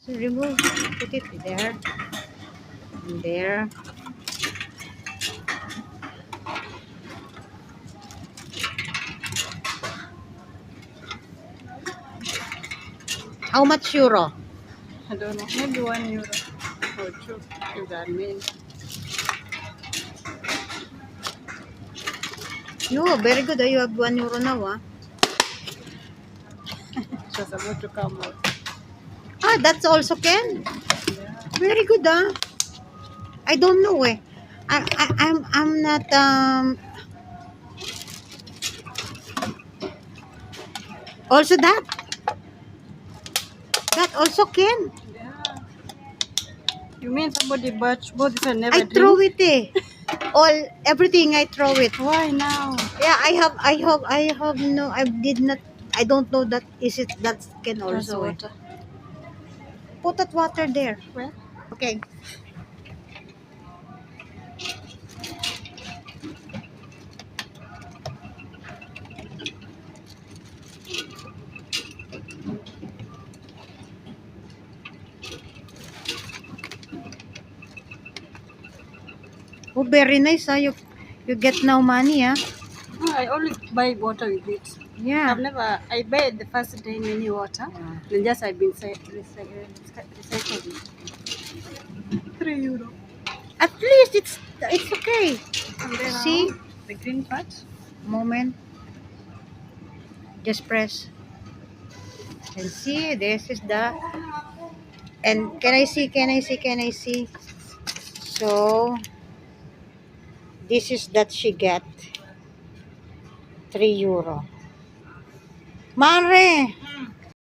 So remove, put it there, and there. How much euro? I don't know. Maybe €1 or two. If that means. No, very good. You have €1 now. Just about to come out. That's also can. Yeah. Very good. I don't know. I'm not. Also that also can. Yeah. You mean somebody bought this and never I throw drink? it. Everything I throw it. Why now? Yeah, I have no. I did not. I don't know that is it that can Just also. water. Put that water there. Well, Okay. Oh, very nice. You get now money. no, I always buy water with it. Yeah. I've never. I buy the first day many water. Yeah. Then just I've been recycling. €3. At least it's okay. And then See, now, the green part. moment. Just press and see. This is the. And can I see? Can I see? Can I see? So this is that she get €3. Mare.